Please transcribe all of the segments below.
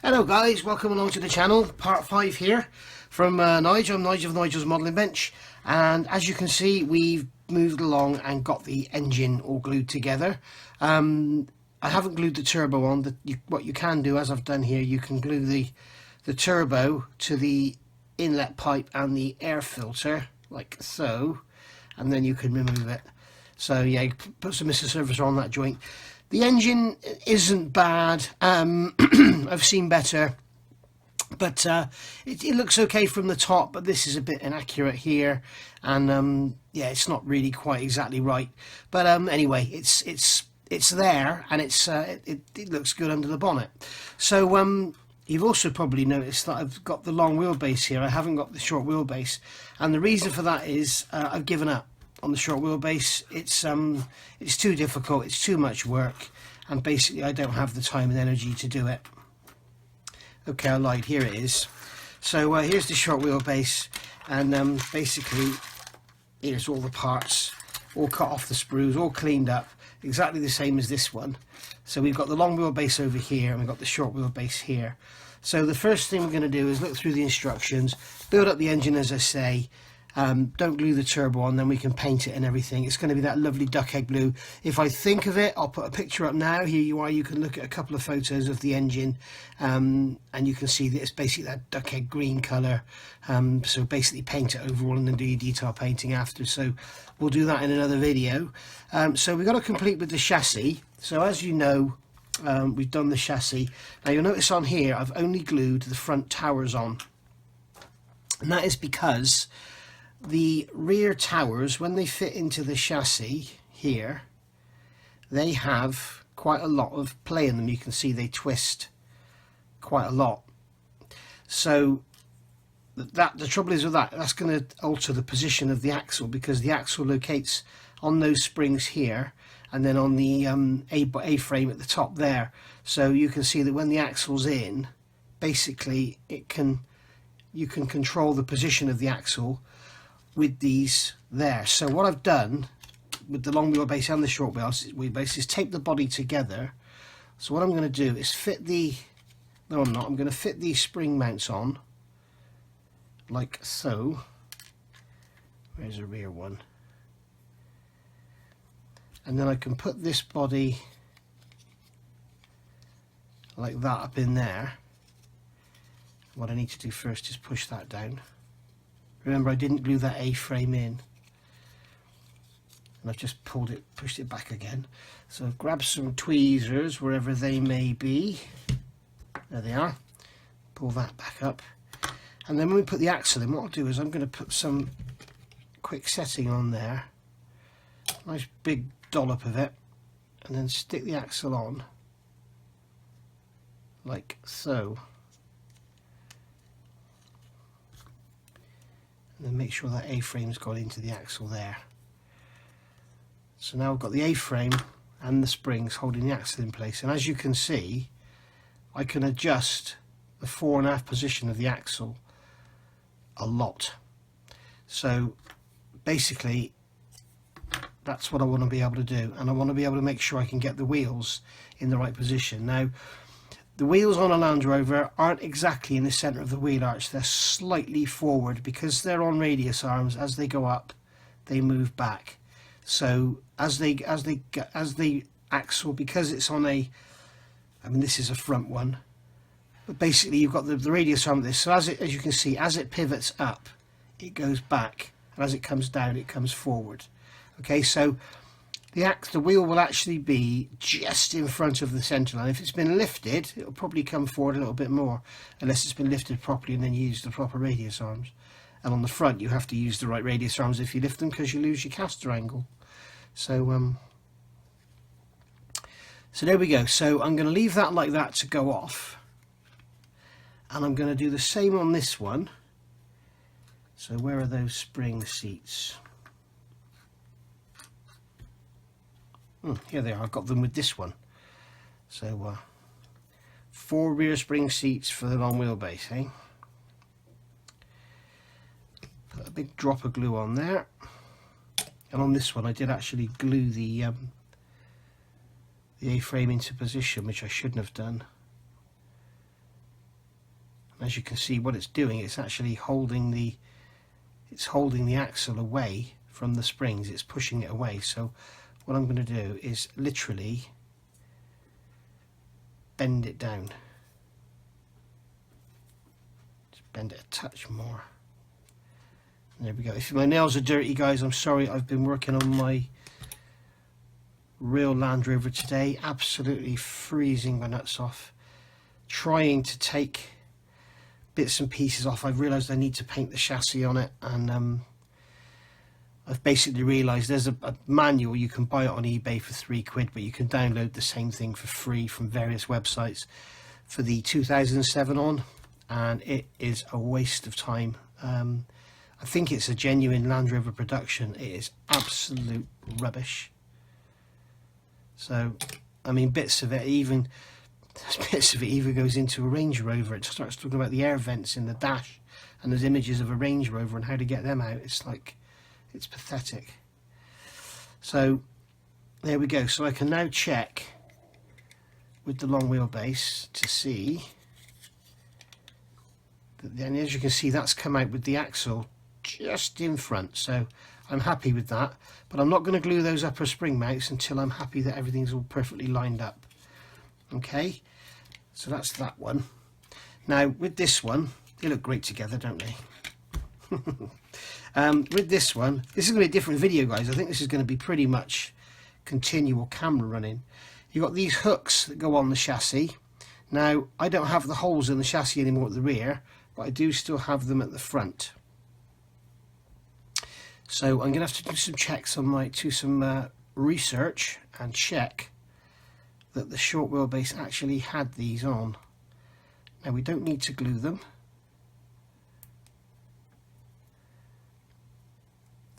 Hello guys, welcome along to the channel, part 5 here from Nigel. I'm Nigel of Nigel's Modelling Bench, and as you can see we've moved along and got the engine all glued together. I haven't glued the turbo on. What you can do, as I've done here, you can glue the turbo to the inlet pipe and the air filter like so, and then you can remove it. So yeah, you put some Mr. Servicer on that joint. The engine isn't bad. I've seen better, but it looks okay from the top, but this is a bit inaccurate here, and yeah, it's not really quite exactly right, but anyway, it's there, and it looks good under the bonnet. So you've also probably noticed that I've got the long wheelbase here. I haven't got the short wheelbase, and the reason for that is I've given up on the short wheelbase. It's too difficult, it's too much work, and basically I don't have the time and energy to do it. Okay, I lied, here it is. So here's the short wheelbase, and basically here's all the parts, all cut off the sprues, all cleaned up, exactly the same as this one. So we've got the long wheelbase over here, and we've got the short wheelbase here. So the first thing we're going to do is look through the instructions, build up the engine as I say. Don't glue the turbo on, then we can paint it and everything. It's going to be that lovely duck egg blue. If I think of it, I'll put a picture up now. Here you are, you can look at a couple of photos of the engine, and you can see that it's basically that duck egg green colour. So basically paint it overall and then do your detail painting after. So we'll do that in another video. So we've got to complete with the chassis. So as you know, we've done the chassis. Now you'll notice on here I've only glued the front towers on, and that is because the rear towers, when they fit into the chassis here, they have quite a lot of play in them. You can see they twist quite a lot. So the trouble is with that's going to alter the position of the axle, because the axle locates on those springs here and then on the A-frame at the top there. So you can see that when the axle's in, basically you can control the position of the axle with these there. So what I've done with the long wheelbase and the short wheelbase is tape the body together. So what I'm going to do is fit the, no I'm not, I'm going to fit these spring mounts on like so. Where's the rear one? And then I can put this body like that up in there. What I need to do first is push that down. Remember, I didn't glue that A-frame in, and I've just pushed it back again. So grab some tweezers wherever they may be. There they are. Pull that back up, and then when we put the axle in, what I'll do is I'm going to put some quick setting on there, nice big dollop of it, and then stick the axle on like so. And then make sure that A-frame's gone into the axle there. So now I've got the A-frame and the springs holding the axle in place, and as you can see I can adjust the fore and aft position of the axle a lot. So basically that's what I want to be able to do, and I want to be able to make sure I can get the wheels in the right position. Now the wheels on a Land Rover aren't exactly in the centre of the wheel arch, they're slightly forward because they're on radius arms. As they go up, they move back. So as the axle, because it's on a, I mean this is a front one, but basically you've got the radius arm of this. So as you can see, as it pivots up, it goes back, and as it comes down, it comes forward. Okay, so the wheel will actually be just in front of the centre line. If it's been lifted, it'll probably come forward a little bit more, unless it's been lifted properly and then you use the proper radius arms. And on the front you have to use the right radius arms if you lift them, because you lose your caster angle. So so there we go. So I'm going to leave that like that to go off, and I'm going to do the same on this one. So where are those spring seats? Here they are. I've got them with this one. So 4 rear spring seats for the long wheelbase, eh? Put a big drop of glue on there, and on this one I did actually glue the A-frame into position, which I shouldn't have done. as you can see, what it's doing, it's actually holding the axle away from the springs. It's pushing it away. So what I'm going to do is literally bend it down. Just bend it a touch more. There we go. If my nails are dirty, guys, I'm sorry. I've been working on my real Land Rover today. Absolutely freezing my nuts off. Trying to take bits and pieces off. I've realised I need to paint the chassis on it, and I've basically realised there's a manual. You can buy it on eBay for £3, but you can download the same thing for free from various websites for the 2007 on, and it is a waste of time. I think it's a genuine Land Rover production. It is absolute rubbish. So, I mean, bits of it even goes into a Range Rover. It starts talking about the air vents in the dash, and there's images of a Range Rover and how to get them out. It's like, it's pathetic. So, there we go. So I can now check with the long wheelbase to see that, and as you can see, that's come out with the axle just in front. So I'm happy with that, but I'm not going to glue those upper spring mounts until I'm happy that everything's all perfectly lined up. Okay, so that's that one. Now with this one, they look great together, don't they? With this one, this is going to be a different video, guys. I think this is going to be pretty much continual camera running. You've got these hooks that go on the chassis. Now I don't have the holes in the chassis anymore at the rear, but I do still have them at the front. So I'm going to have to do some checks on some research and check that the short wheelbase actually had these on. Now we don't need to glue them.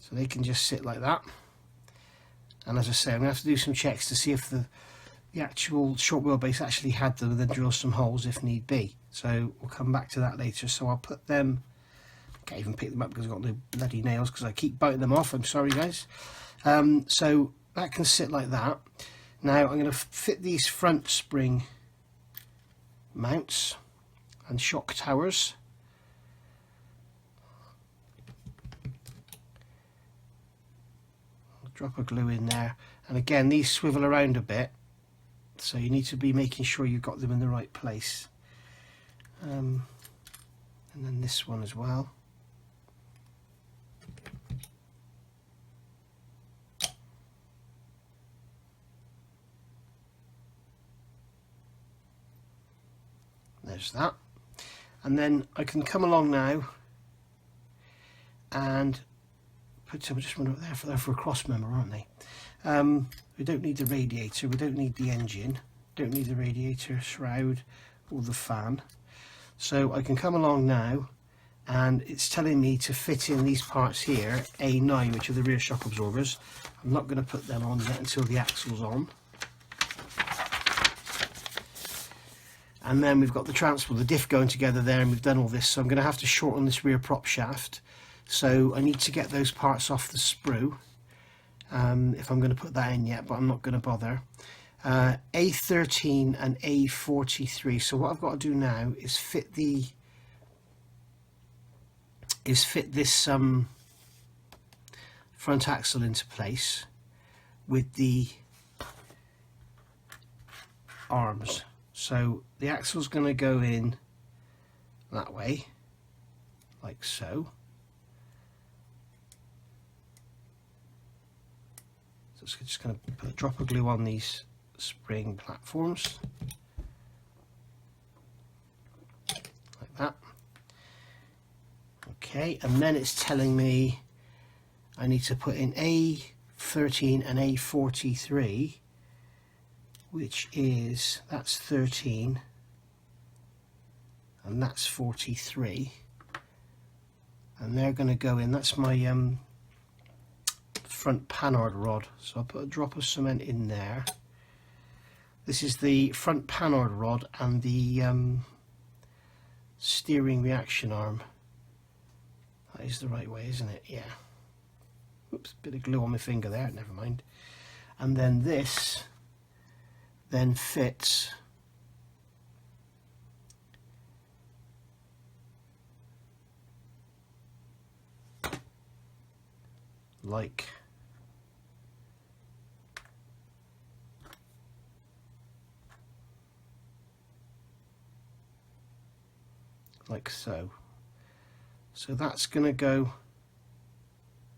So they can just sit like that. And as I say, I'm going to have to do some checks to see if the actual short wheelbase actually had them, and then drill some holes if need be. So we'll come back to that later. So I'll put them... Can't even pick them up because I've got no bloody nails because I keep biting them off. I'm sorry, guys. So that can sit like that. Now I'm going to fit these front spring mounts and shock towers. I'll drop a glue in there, and again these swivel around a bit, so you need to be making sure you've got them in the right place. And then this one as well. There's that, and then I can come along now and put some, just one up there for a cross member, aren't they? We don't need the radiator, we don't need the engine, don't need the radiator, shroud or the fan. So I can come along now, and it's telling me to fit in these parts here, A9, which are the rear shock absorbers. I'm not going to put them on yet until the axle's on. And then we've got the transport, the diff going together there, and we've done all this. So I'm going to have to shorten this rear prop shaft. So I need to get those parts off the sprue, if I'm going to put that in yet, but I'm not going to bother. A13 and A43. So what I've got to do now is fit this front axle into place with the arms. So the axle's going to go in that way, like so. So it's just going to put a drop of glue on these spring platforms, like that. Okay, and then it's telling me I need to put in A13 and A43, which is, that's 13 and that's 43, and they're going to go in. That's my front Panhard rod, so I'll put a drop of cement in there. This is the front Panhard rod and the steering reaction arm. That is the right way, isn't it? Yeah. Oops, bit of glue on my finger there, never mind. And then this then fits like so. So that's going to go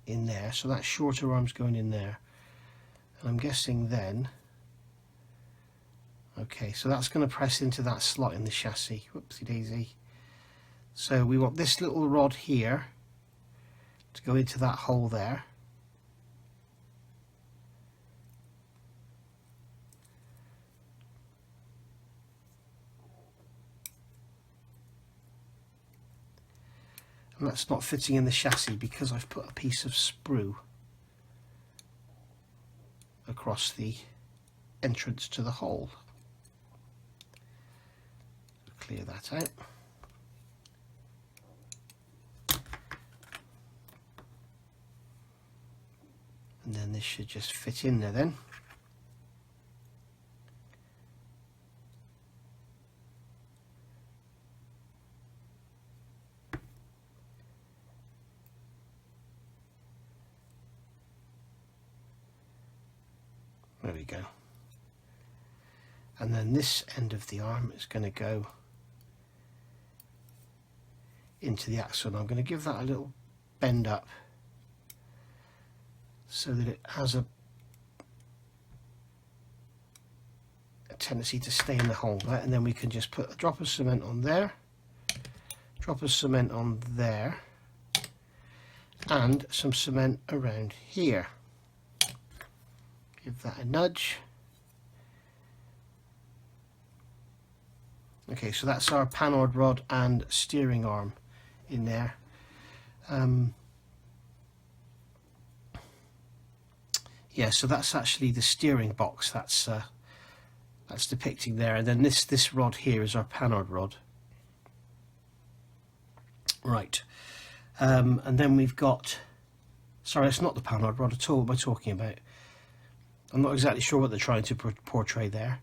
in there, so that shorter arm's going in there, and I'm guessing then, okay, so that's going to press into that slot in the chassis. Whoopsie daisy. So we want this little rod here to go into that hole there. And that's not fitting in the chassis because I've put a piece of sprue across the entrance to the hole. Clear that out. And then this should just fit in there then. There we go. And then this end of the arm is going to go into the axle. And I'm going to give that a little bend up so that it has a tendency to stay in the hole there, and then we can just put a drop of cement on there, drop of cement on there, and some cement around here. Give that a nudge. Okay, so that's our Panhard rod and steering arm in there. Yeah, so that's actually the steering box that's depicting there, and then this rod here is our Panhard rod. Right, and then we've got, sorry, it's not the Panhard rod at all. What am I talking about? I'm not exactly sure what they're trying to portray there.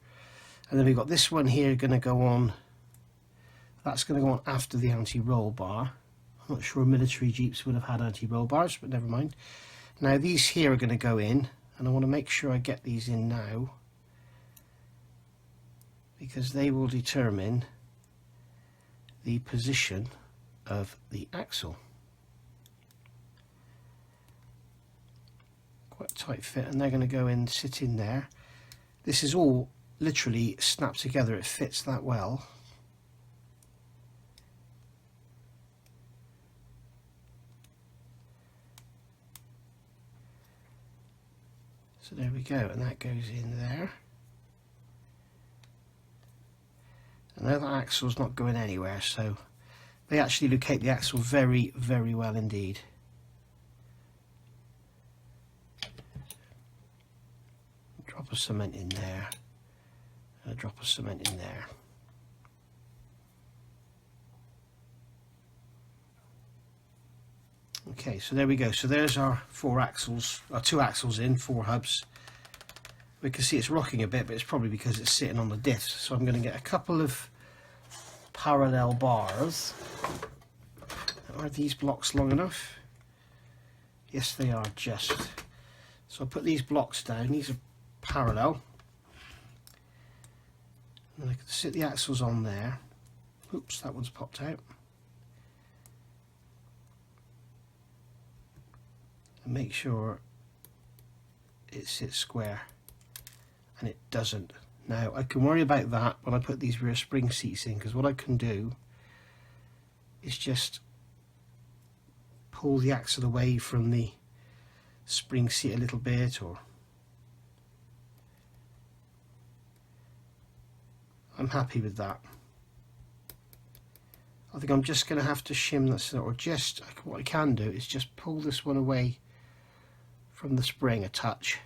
And then we've got this one here going to go on, that's going to go on after the anti-roll bar. I'm not sure military Jeeps would have had anti-roll bars, but never mind. Now these here are going to go in, and I want to make sure I get these in now, because they will determine the position of the axle. Quite a tight fit, and they're going to go in, sit in there. This is all literally snapped together, it fits that well. So there we go, and that goes in there. And now that axle's not going anywhere, so they actually locate the axle very, very well indeed. Drop of cement in there, and a drop of cement in there. Okay, so there we go. So there's our four axles, two axles in, four hubs. We can see it's rocking a bit, but it's probably because it's sitting on the diffs. So I'm going to get a couple of parallel bars. Are these blocks long enough? Yes, they are just. So I'll put these blocks down. These are parallel. And I can sit the axles on there. Oops, that one's popped out. And make sure it sits square, and it doesn't. Now I can worry about that when I put these rear spring seats in, because what I can do is just pull the axle away from the spring seat a little bit, or I'm happy with that. I think I'm just going to have to shim this, or just, what I can do is just pull this one away from the spring a touch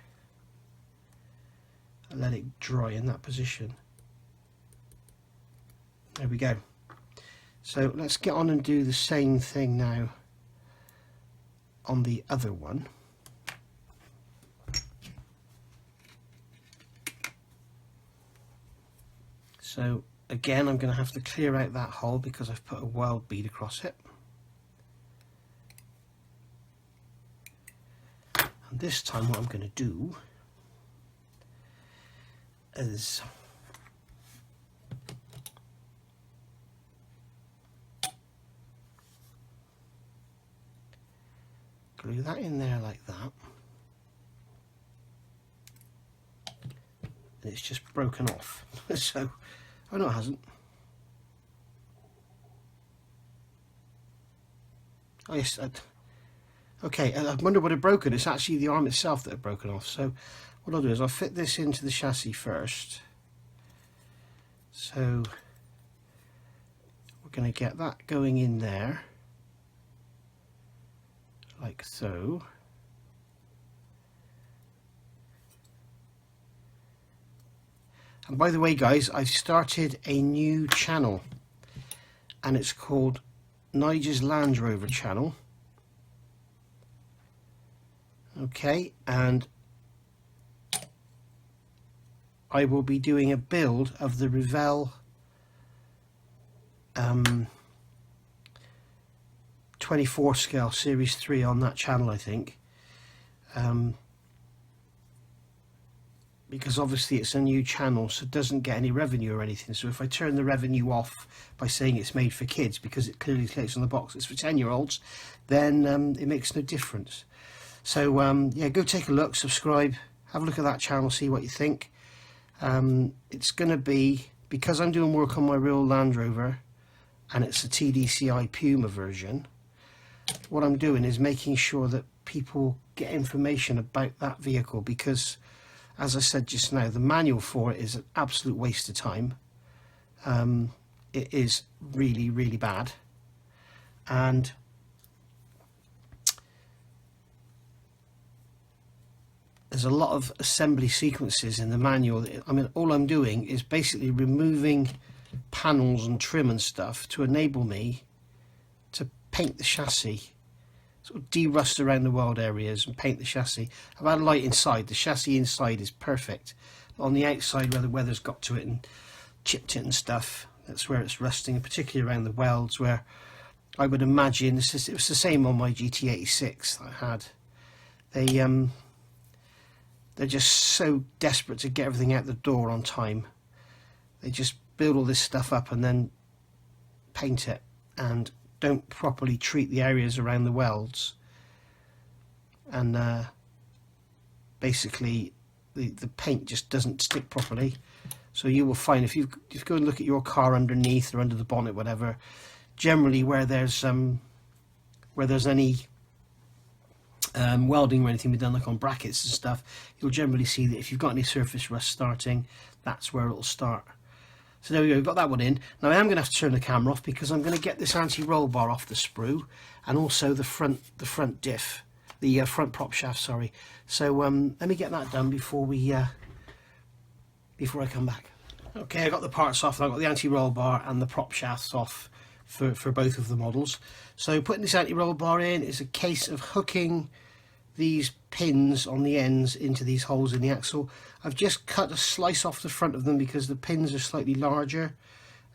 and let it dry in that position. There we go. So let's get on and do the same thing now on the other one. So again, I'm going to have to clear out that hole because I've put a weld bead across it. And this time what I'm going to do is glue that in there like that. And it's just broken off. So, oh no, it hasn't. Oh yes, okay, I wonder what had broken. It's actually the arm itself that had broken off. So what I'll do is I'll fit this into the chassis first. So we're going to get that going in there, like so. And by the way guys, I've started a new channel and it's called Nigel's Land Rover channel. Okay, and I will be doing a build of the Revell 24 scale series 3 on that channel, I think, because obviously it's a new channel, so it doesn't get any revenue or anything. So if I turn the revenue off by saying it's made for kids, because it clearly states on the box it's for 10-year-olds, then it makes no difference. So yeah, go take a look, subscribe, have a look at that channel, see what you think. It's going to be, because I'm doing work on my real Land Rover and it's a TDCI Puma version, what I'm doing is making sure that people get information about that vehicle, because as I said just now, the manual for it is an absolute waste of time. It is really, really bad, and there's a lot of assembly sequences in the manual. I mean, all I'm doing is basically removing panels and trim and stuff to enable me to paint the chassis, sort of de-rust around the weld areas and paint the chassis. I've had a light inside. The chassis inside is perfect, but on the outside where the weather's got to it and chipped it and stuff, that's where it's rusting, particularly around the welds, where I would imagine it was the same on my GT86 that I had. They're just so desperate to get everything out the door on time. They just build all this stuff up and then paint it, and don't properly treat the areas around the welds. And basically the paint just doesn't stick properly. So you will find, if you go and look at your car underneath or under the bonnet, whatever, generally where there's any welding or anything we've done, like on brackets and stuff, you'll generally see that if you've got any surface rust starting, that's where it'll start. So there we go, we've got that one in. Now I am going to have to turn the camera off because I'm going to get this anti-roll bar off the sprue, and also the front diff, the front prop shaft, sorry. So let me get that done before I come back. Okay, I got the parts off. I've got the anti-roll bar and the prop shafts off for both of the models. So putting this anti-roll bar in is a case of hooking these pins on the ends into these holes in the axle. I've just cut a slice off the front of them because the pins are slightly larger,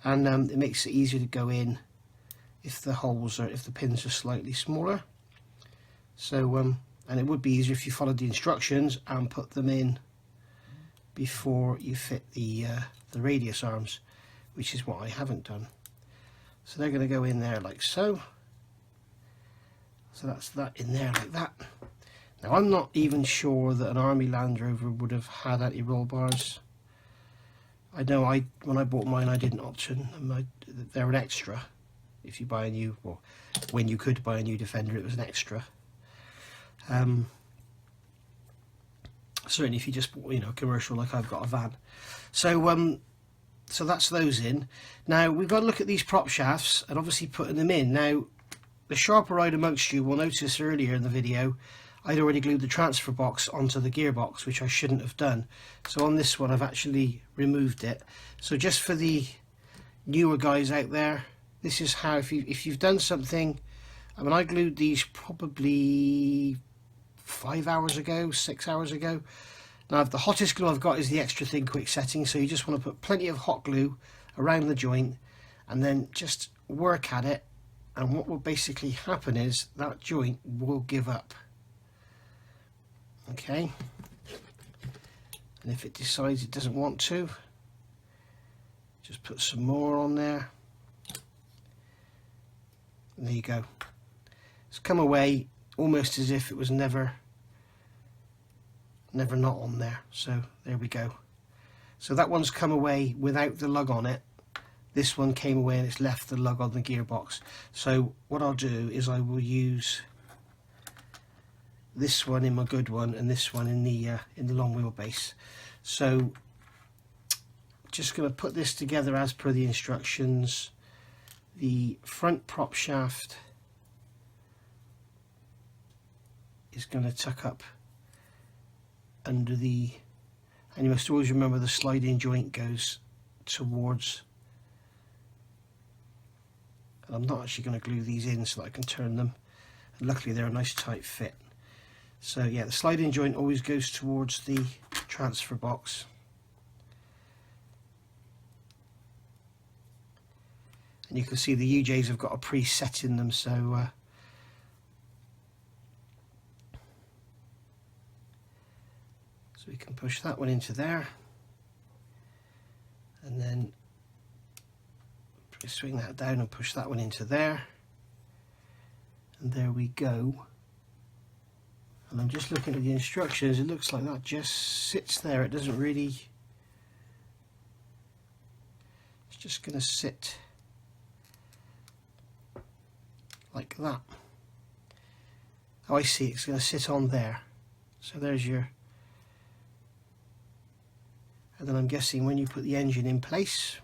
and it makes it easier to go in if the pins are slightly smaller. So and it would be easier if you followed the instructions and put them in before you fit the radius arms, which is what I haven't done. So they're going to go in there like so. So that's that in there like that. Now I'm not even sure that an Army Land Rover would have had anti-roll bars. I know when I bought mine I didn't option them. They're an extra. If you buy a new, well, when you could buy a new Defender, it was an extra. Certainly if you just bought, a commercial, like I've got a van. So so that's those in. Now we've got to look at these prop shafts and obviously putting them in. Now the sharper eyed amongst you will notice earlier in the video I'd already glued the transfer box onto the gearbox, which I shouldn't have done. So on this one I've actually removed it. So just for the newer guys out there, this is how, if you've done something, I mean I glued these probably 5 hours ago, 6 hours ago. Now the hottest glue I've got is the extra thin quick setting, so you just want to put plenty of hot glue around the joint and then just work at it, and what will basically happen is that joint will give up. Okay, and if it decides it doesn't want to, just put some more on there. And there you go. It's come away almost as if it was never not on there. So there we go. So that one's come away without the lug on it. This one came away and it's left the lug on the gearbox. So what I'll do is I will use this one in my good one and this one in the long wheelbase. So just going to put this together as per the instructions. The front prop shaft is going to tuck up under the, and you must always remember the sliding joint goes towards, and I'm not actually going to glue these in so that I can turn them, and luckily they're a nice tight fit. So yeah, the sliding joint always goes towards the transfer box. And you can see the UJs have got a preset in them, so we can push that one into there, and then swing that down and push that one into there, and there we go. And I'm just looking at the instructions, it looks like that just sits there, it doesn't really, it's just going to sit like that. Oh, I see, it's going to sit on there. So there's your, and then I'm guessing when you put the engine in place,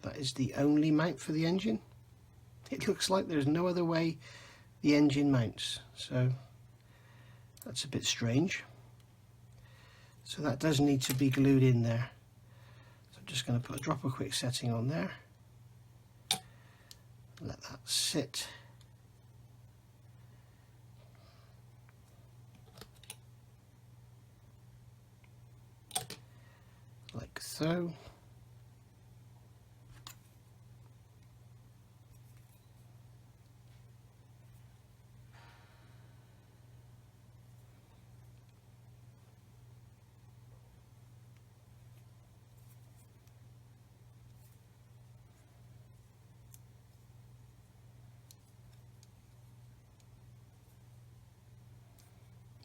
that is the only mount for the engine. It looks like there's no other way the engine mounts, so that's a bit strange. So that does need to be glued in there. So I'm just going to put a drop of quick setting on there, let that sit. Like so.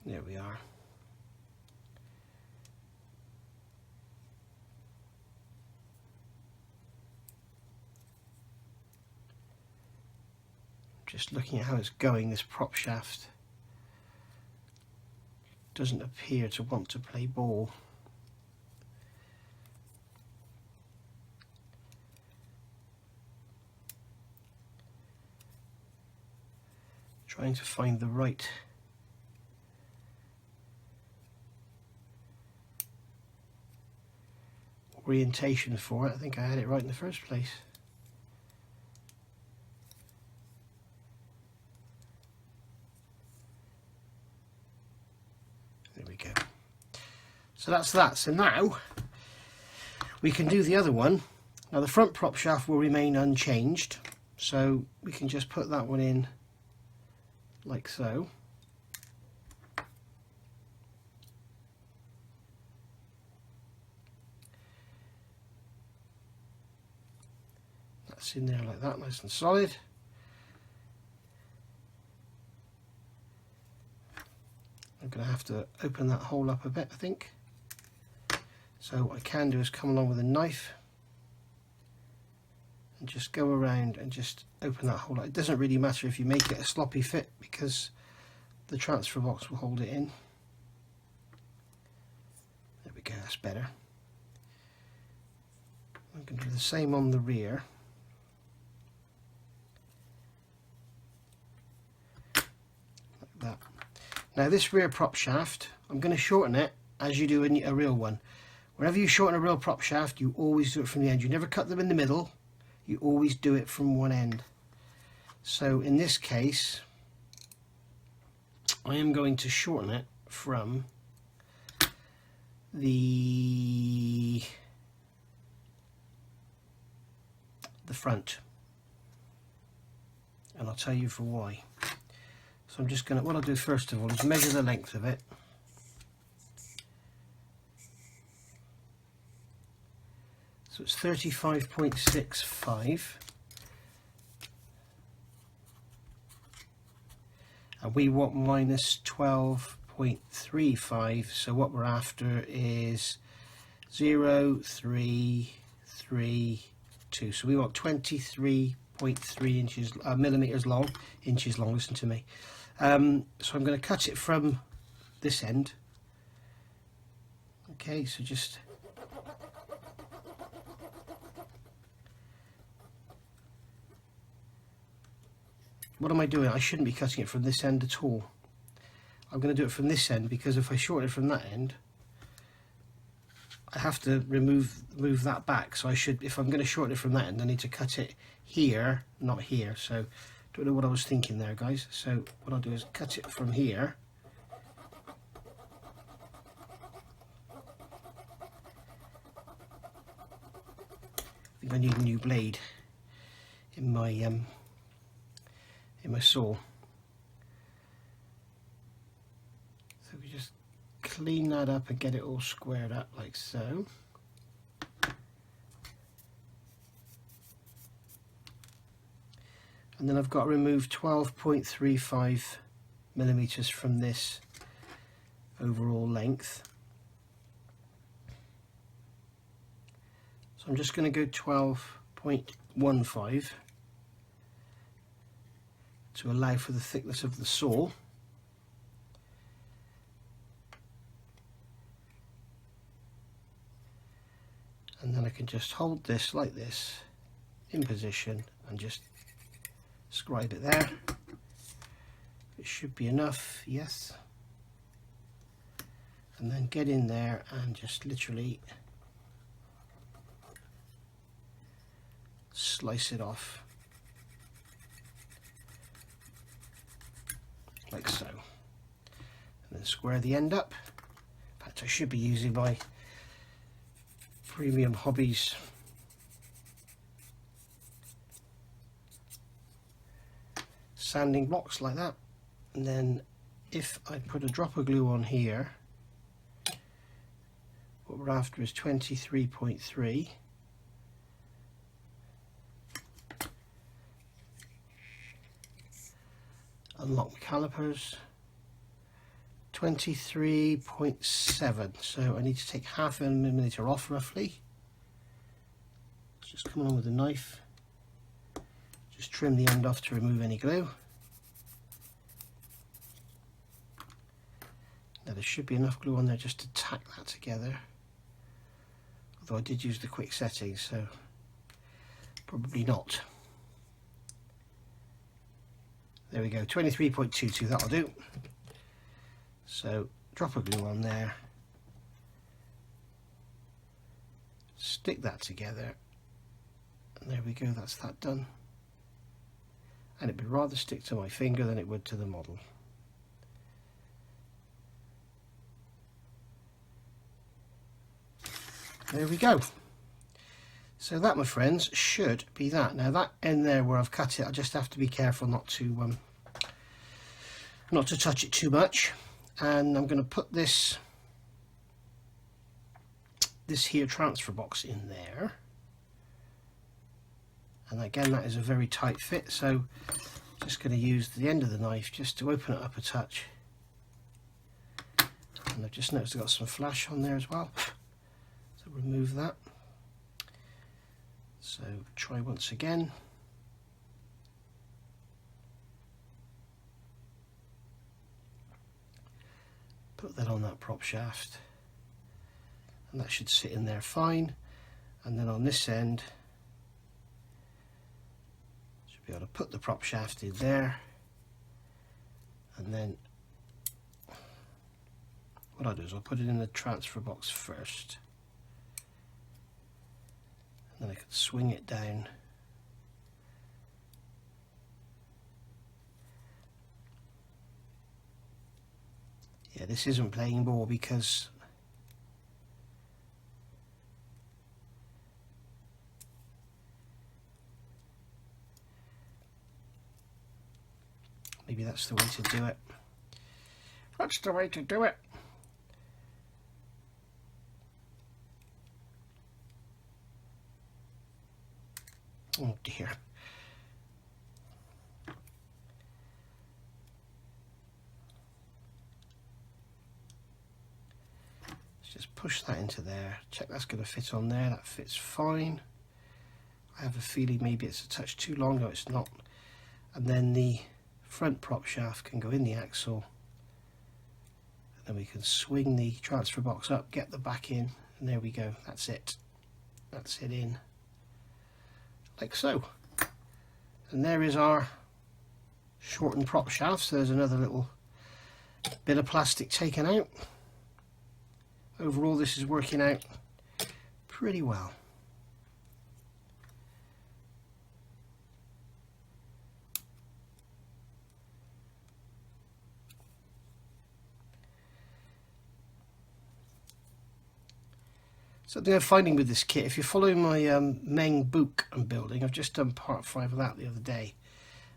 There we are. Just looking at how it's going, this prop shaft doesn't appear to want to play ball. Trying to find the right orientation for it. I think I had it right in the first place. There we go. So that's that. So now we can do the other one. Now the front prop shaft will remain unchanged, so we can just put that one in like so. That's in there like that, nice and solid. I'm going to have to open that hole up a bit, I think. So what I can do is come along with a knife and just go around and just open that hole up. It doesn't really matter if you make it a sloppy fit because the transfer box will hold it in. There we go, that's better. I'm going to do the same on the rear. Like that. Now this rear prop shaft, I'm going to shorten it as you do a real one. Whenever you shorten a real prop shaft, you always do it from the end. You never cut them in the middle, you always do it from one end. So in this case, I am going to shorten it from the front, and I'll tell you for why. So I'm just going to, what I'll do first of all is measure the length of it. So it's 35.65. And we want minus 12.35, so what we're after is 0.332. So we want 23.3 inches, millimeters long, inches long, listen to me. So I'm going to cut it from this end. Okay, so just what am I doing? I shouldn't be cutting it from this end at all. I'm going to do it from this end because if I shorten it from that end, I have to move that back. So I should, if I'm going to shorten it from that end, I need to cut it here, not here. So don't know what I was thinking there, guys. So what I'll do is cut it from here. I think I need a new blade in my saw. So we just clean that up and get it all squared up like so. And then I've got to remove 12.35 millimeters from this overall length. So I'm just going to go 12.15 to allow for the thickness of the saw. And then I can just hold this like this in position and just scribe it there. It should be enough, yes. And then get in there and just literally slice it off like so, and then square the end up. In fact, I should be using my Premium Hobbies sanding blocks like that. And then if I put a drop of glue on here, what we're after is 23.3. Unlock my calipers. 23.7. So I need to take half a millimeter off roughly. Just come along with a knife. Just trim the end off to remove any glue. Now there should be enough glue on there just to tack that together. Although I did use the quick setting, so probably not. There we go, 23.22, that'll do. So drop a glue on there, stick that together, and there we go, that's that done. And it would rather stick to my finger than it would to the model. There we go. So that, my friends, should be that. Now that end there where I've cut it, I just have to be careful not to touch it too much. And I'm going to put this here transfer box in there. And again, that is a very tight fit, so just going to use the end of the knife just to open it up a touch. And I've just noticed I've got some flash on there as well, so remove that. So try once again. Put that on that prop shaft, and that should sit in there fine. And then on this end, should be able to put the prop shaft in there. And then what I'll do is I'll put it in the transfer box first. And then I can swing it down. Yeah, this isn't playing ball because Maybe that's the way to do it. That's the way to do it. Oh dear. Let's just push that into there. Check that's going to fit on there. That fits fine. I have a feeling maybe it's a touch too long. No, it's not. And then the front prop shaft can go in the axle. And then we can swing the transfer box up, get the back in, and there we go. That's it. That's it in. Like so. And there is our shortened prop shaft. So there's another little bit of plastic taken out. Overall, this is working out pretty well. Something I'm finding with this kit, if you're following my Meng book I'm building, I've just done part 5 of that the other day,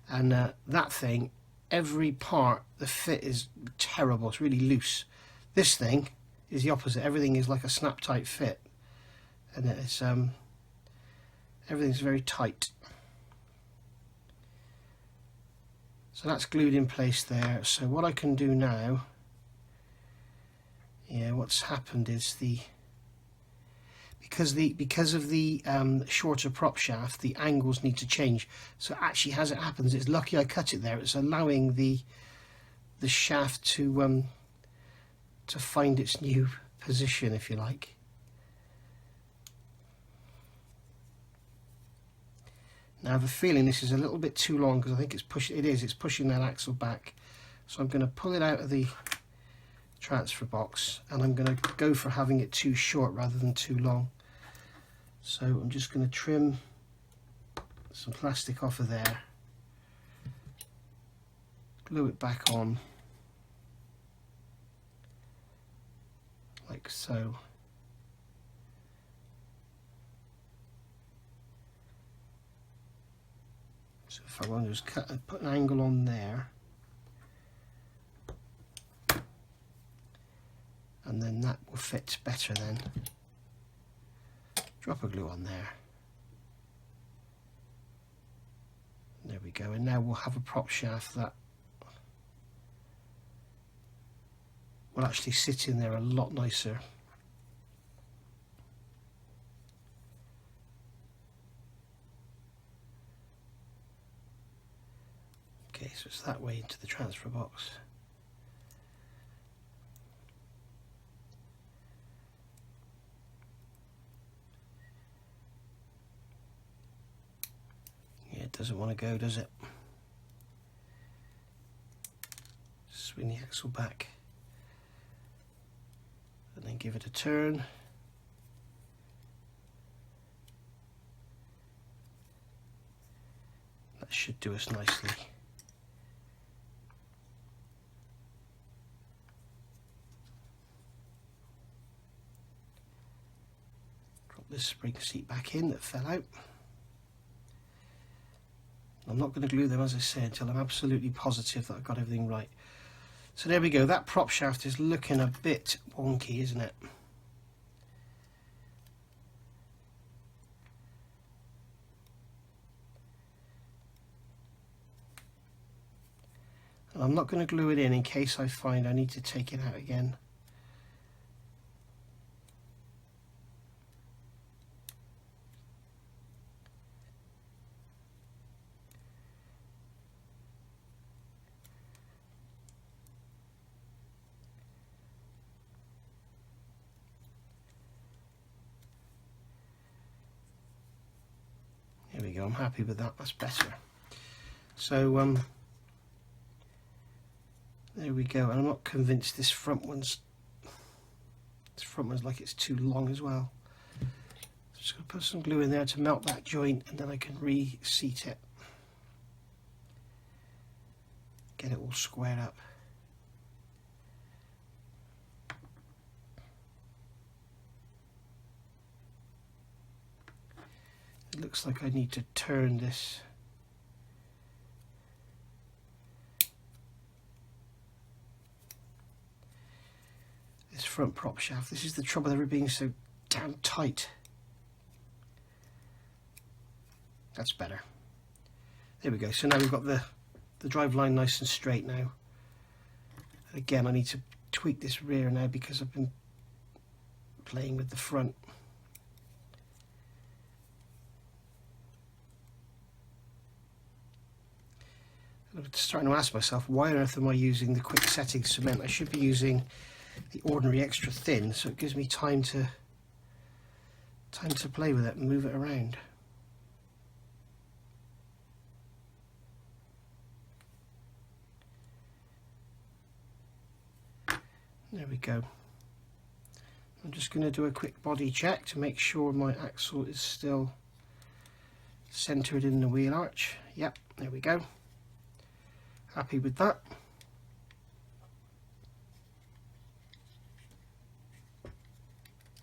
and that thing, every part, the fit is terrible, it's really loose. This thing is the opposite, everything is like a snap tight fit, and it's everything's very tight. So that's glued in place there. So what I can do now, yeah, what's happened is because of the shorter prop shaft, the angles need to change. So actually, as it happens, it's lucky I cut it there. It's allowing the shaft to find its new position, if you like. Now I have a feeling this is a little bit too long because I think it's pushing that axle back. So I'm going to pull it out of the transfer box and I'm going to go for having it too short rather than too long. So I'm just going to trim some plastic off of there, glue it back on like so. So if I want to just put an angle on there, and then that will fit better then. Drop a glue on there. There we go, and now we'll have a prop shaft that will actually sit in there a lot nicer. Okay, so it's that way into the transfer box. Yeah, it doesn't want to go, does it? Swing the axle back and then give it a turn. That should do us nicely. Drop this spring seat back in that fell out. I'm not going to glue them, as I say, until I'm absolutely positive that I've got everything right. So there we go, that prop shaft is looking a bit wonky, isn't it? And I'm not going to glue it in case I find I need to take it out again. There we go, I'm happy with that, that's better. So there we go, and I'm not convinced this front one's like it's too long as well. So I'm just going to put some glue in there to melt that joint and then I can reseat it. Get it all squared up. It looks like I need to turn this front prop shaft. This is the trouble with it being so damn tight. That's better. There we go. So now we've got the drive line nice and straight now. And again, I need to tweak this rear now because I've been playing with the front. I'm starting to ask myself, why on earth am I using the quick setting cement? I should be using the ordinary extra thin, so it gives me time to play with it and move it around. There we go. I'm just going to do a quick body check to make sure my axle is still centered in the wheel arch. Yep, there we go. Happy with that.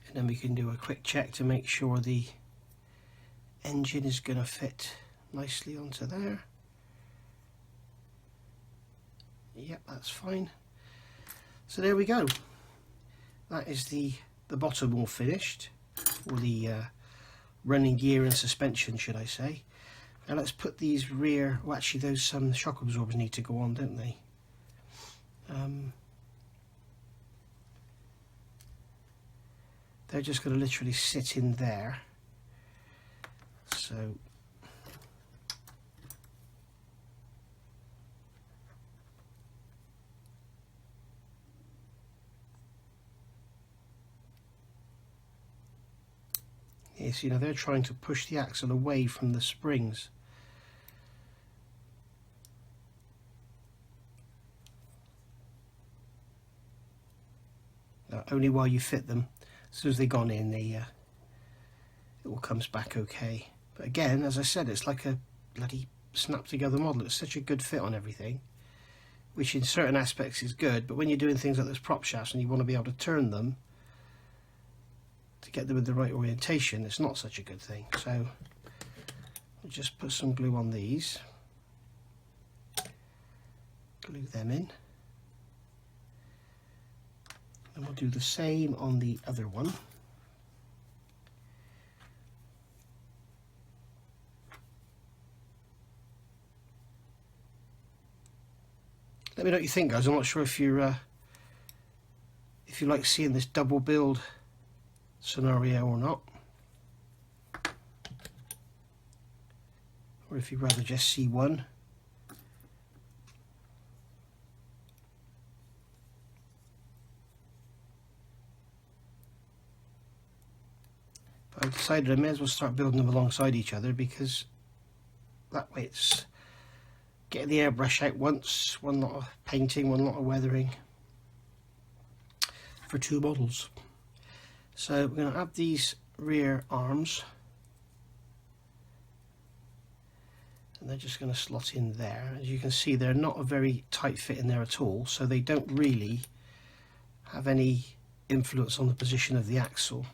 And then we can do a quick check to make sure the engine is going to fit nicely onto there. Yep, that's fine. So there we go. That is the bottom all finished, or the running gear and suspension, should I say. Now let's put these rear, well actually those shock absorbers need to go on, don't they? They're just going to literally sit in there. So yes, you know, they're trying to push the axle away from the springs. Only while you fit them. As soon as they've gone in, it all comes back okay. But again, as I said, it's like a bloody snap together model. It's such a good fit on everything, which in certain aspects is good, but when you're doing things like those prop shafts and you want to be able to turn them to get them in the right orientation, it's not such a good thing. So I'll just put some glue on these, glue them in, and we'll do the same on the other one. Let me know what you think, guys. I'm not sure if you like seeing this double build scenario or not, or if you'd rather just see one. But I decided I may as well start building them alongside each other, because that way it's getting the airbrush out once, one lot of painting, one lot of weathering for two models. So we're going to add these rear arms, and they're just going to slot in there. As you can see, they're not a very tight fit in there at all, so they don't really have any influence on the position of the axle.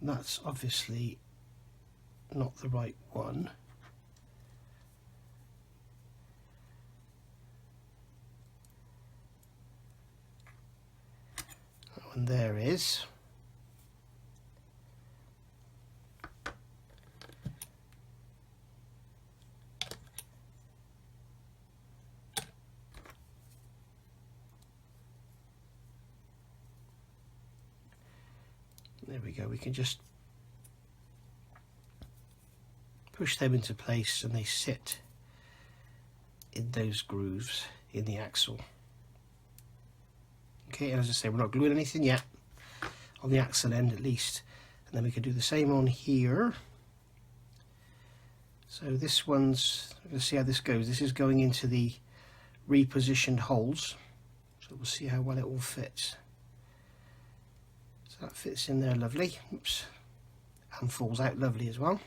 That's obviously not the right one. That one there is. There we go. We can just push them into place and they sit in those grooves in the axle. Okay, and as I say, we're not gluing anything yet on the axle end, at least. And then we can do the same on here. So this one's, let's see how this goes. This is going into the repositioned holes, so we'll see how well it all fits. That fits in there lovely. Oops. And falls out lovely as well.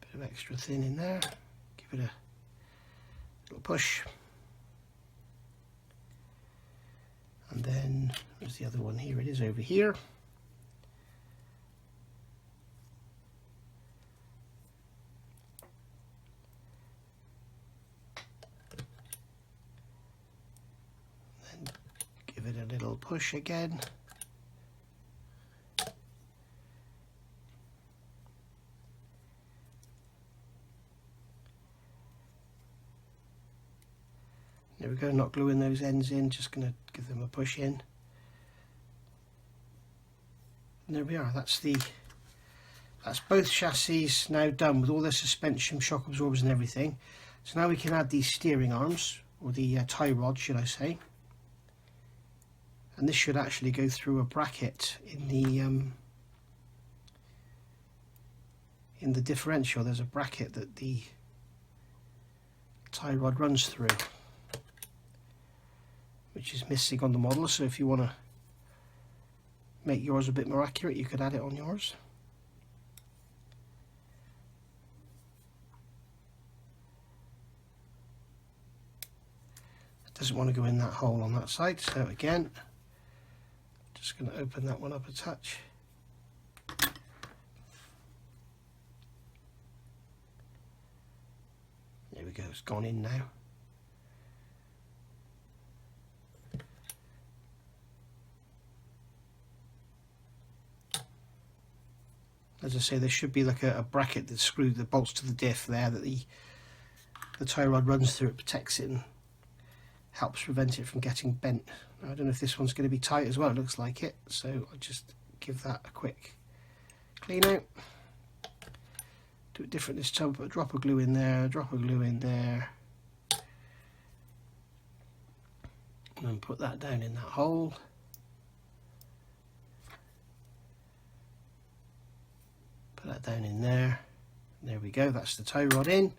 Bit of extra thin in there. Give it a little push. And then there's the other one here. It is over here. push again. There we go, not gluing those ends in, just going to give them a push in. And there we are, that's both chassis now done with all the suspension, shock absorbers and everything. So now we can add these steering arms, or the tie rod should I say. And this should actually go through a bracket in the differential. There's a bracket that the tie rod runs through, which is missing on the model, so if you want to make yours a bit more accurate you could add it on yours. It doesn't want to go in that hole on that side, so again just going to open that one up a touch. There we go, it's gone in now. As I say, there should be like a bracket that screws the bolts to the diff there that the tie rod runs through. It protects it and helps prevent it from getting bent. Now, I don't know if this one's going to be tight as well, it looks like it, so I'll just give that a quick clean out. Do it different this time, put a drop of glue in there, a drop of glue in there, and then put that down in that hole. Put that down in there. There we go, that's the tie rod in.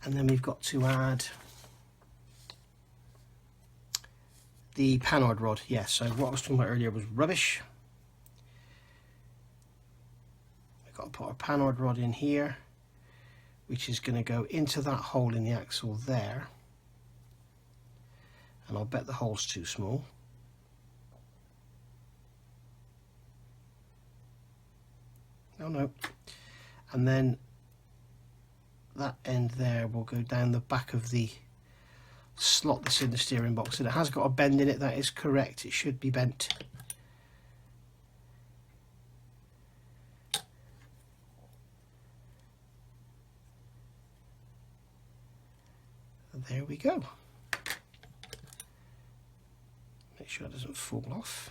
And then we've got to add the Panhard rod. Yeah, so what I was talking about earlier was rubbish. We've got to put our Panhard rod in here, which is going to go into that hole in the axle there. And I'll bet the hole's too small. No, and then that end there will go down the back of the slot that's in the steering box, and it has got a bend in it. That is correct, it should be bent. And there we go. Make sure it doesn't fall off.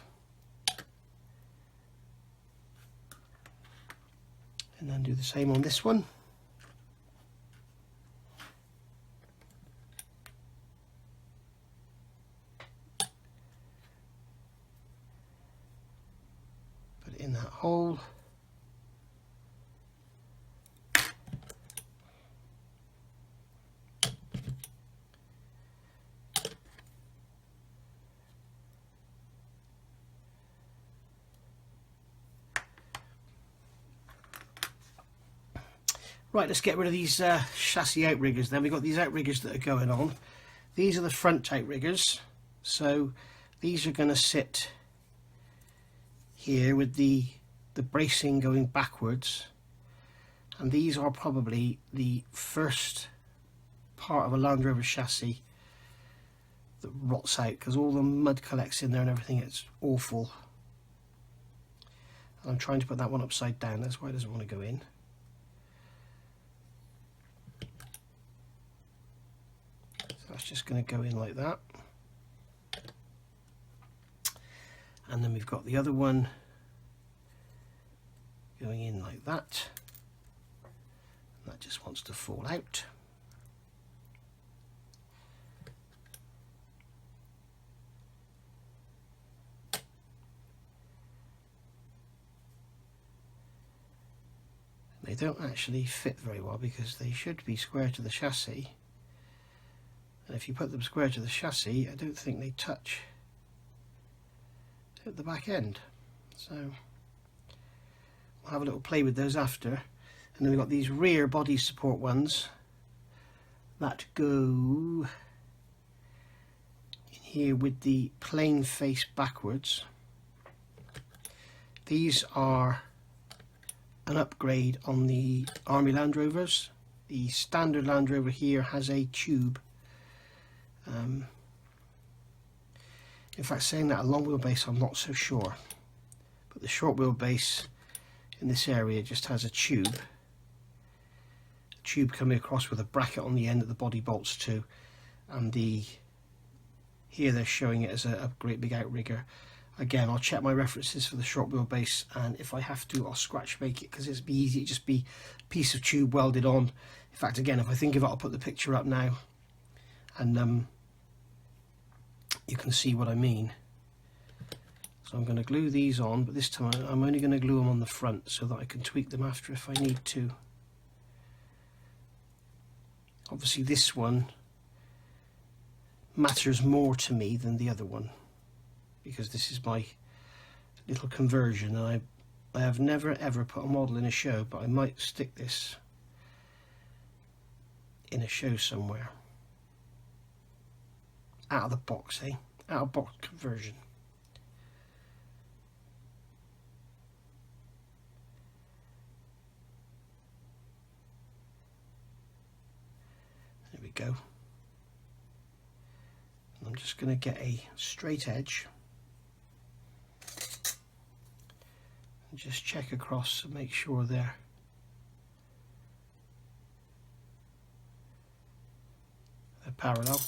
And then do the same on this one. Put it in that hole. Right, let's get rid of these chassis outriggers then. We've got these outriggers that are going on. These are the front outriggers. So these are going to sit here with the bracing going backwards. And these are probably the first part of a Land Rover chassis that rots out because all the mud collects in there and everything. It's awful. I'm trying to put that one upside down. That's why it doesn't want to go in. That's just going to go in like that. And then we've got the other one going in like that. And that just wants to fall out. They don't actually fit very well because they should be square to the chassis. And if you put them square to the chassis, I don't think they touch at the back end. So we'll have a little play with those after. And then we've got these rear body support ones that go in here with the plane face backwards. These are an upgrade on the Army Land Rovers. The standard Land Rover here has a tube. In fact, saying that, a long wheelbase I'm not so sure, but the short wheelbase in this area just has a tube coming across with a bracket on the end that the body bolts to, and here they're showing it as a great big outrigger. Again, I'll check my references for the short wheelbase, and if I have to, I'll scratch make it, because it's be easy. It'd just be a piece of tube welded on. In fact, again, if I think of it, I'll put the picture up now, and you can see what I mean. So I'm going to glue these on, but this time I'm only going to glue them on the front so that I can tweak them after if I need to. Obviously this one matters more to me than the other one, because this is my little conversion, and I have never ever put a model in a show, but I might stick this in a show somewhere. Out of the box, eh? Out of box conversion. There we go. I'm just going to get a straight edge and just check across and make sure they're parallel,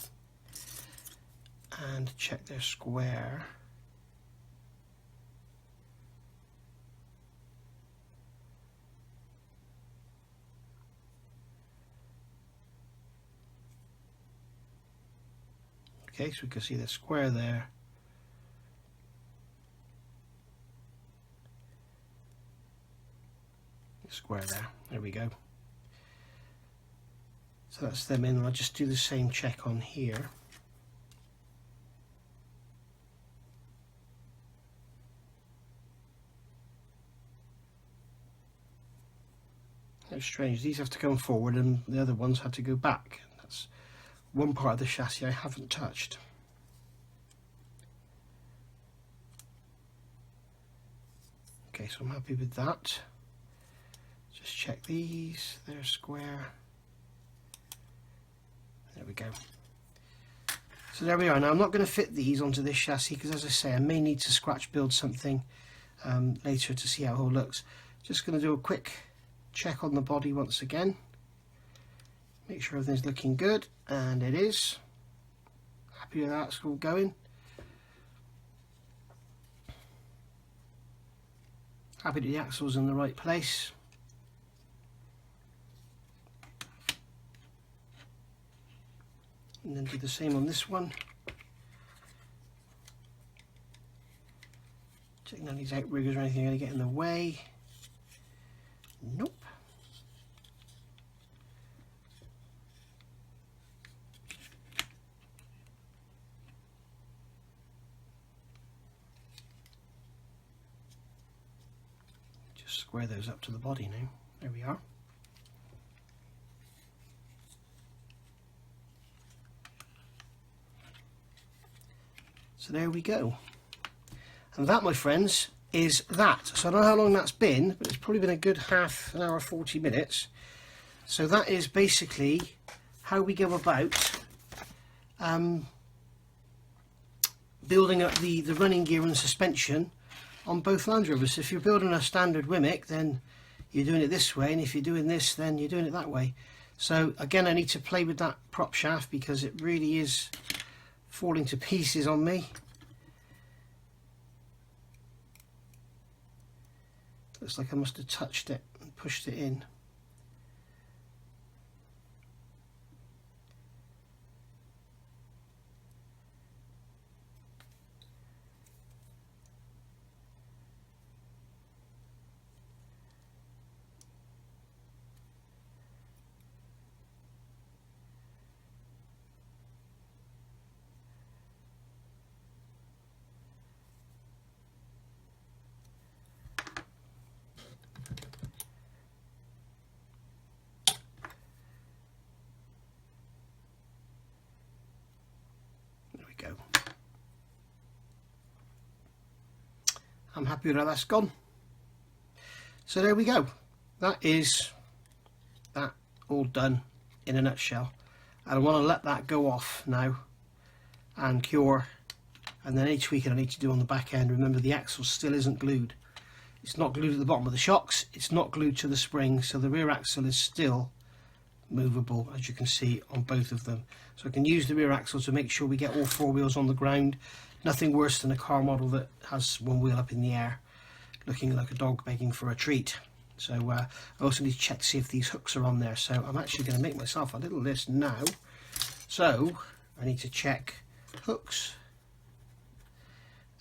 and check they're square. Okay, so we can see the square there. The square there. There we go. So that's them in. I'll just do the same check on here. How strange. These have to come forward and the other ones had to go back. That's one part of the chassis I haven't touched. Okay, so I'm happy with that. Just check these, they're square. There we go. So there we are. Now I'm not going to fit these onto this chassis because, as I say, I may need to scratch build something later to see how it all looks. Just going to do a quick check on the body once again. Make sure everything's looking good, and it is. Happy with that, it's all going. Happy that the axle's in the right place. And then do the same on this one. Check none of these outriggers or anything going to get in the way. Nope. Just square those up to the body now. There we are. So there we go. And that, my friends, is that. So I don't know how long that's been, but it's probably been a good half an hour, 40 minutes. So that is basically how we go about building up the running gear and suspension on both Land Rovers. If you're building a standard Wimic, then you're doing it this way, and if you're doing this, then you're doing it that way. So again, I need to play with that prop shaft because it really is falling to pieces on me. Looks like I must have touched it and pushed it in. Go. I'm happy with how that's gone. So there we go. That is that all done in a nutshell. And I want to let that go off now and cure and then any tweaking I need to do on the back end. Remember, the axle still isn't glued. It's not glued at the bottom of the shocks, it's not glued to the spring, so the rear axle is still movable, as you can see on both of them. So I can use the rear axle to make sure we get all 4 wheels on the ground. Nothing worse than a car model that has 1 wheel up in the air looking like a dog begging for a treat. So I also need to check to see if these hooks are on there. So I'm actually going to make myself a little list now. So I need to check hooks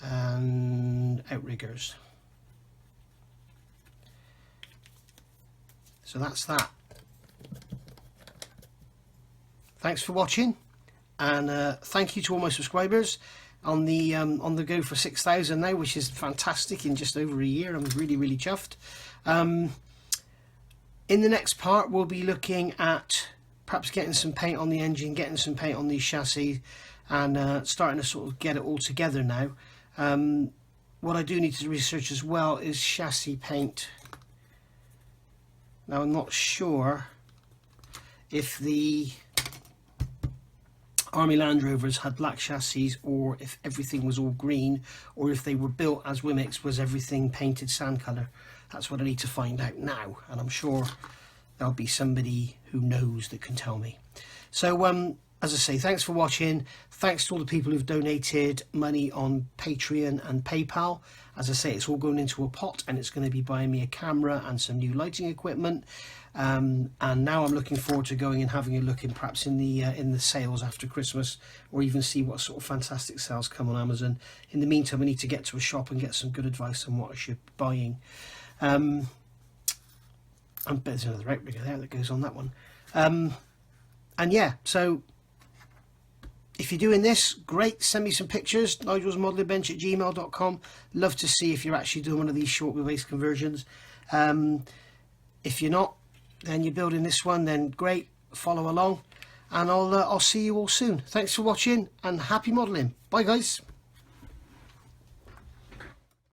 and outriggers. So that's that. Thanks for watching, and thank you to all my subscribers on the go for 6,000 now, which is fantastic in just over a year. I'm really chuffed. In the next part, we'll be looking at perhaps getting some paint on the engine, getting some paint on these chassis, and starting to sort of get it all together now. What I do need to research as well is chassis paint. Now, I'm not sure if the Army Land Rovers had black chassis, or if everything was all green, or if they were built as Wimix, was everything painted sand colour. That's what I need to find out now, and I'm sure there'll be somebody who knows that can tell me. So as I say, thanks for watching. Thanks to all the people who've donated money on Patreon and PayPal. As I say, it's all going into a pot, and it's going to be buying me a camera and some new lighting equipment. And now I'm looking forward to going and having a look in perhaps in the sales after Christmas, or even see what sort of fantastic sales come on Amazon. In the meantime, I need to get to a shop and get some good advice on what I should be buying. And there's another outrigger there that goes on that one. And yeah, so if you're doing this, great, send me some pictures. nigelsmodelingbench@gmail.com. Love to see if you're actually doing one of these short wheelbase conversions. If you're not, then you're building this one, then great, follow along, and I'll see you all soon. Thanks for watching, and happy modelling. Bye guys.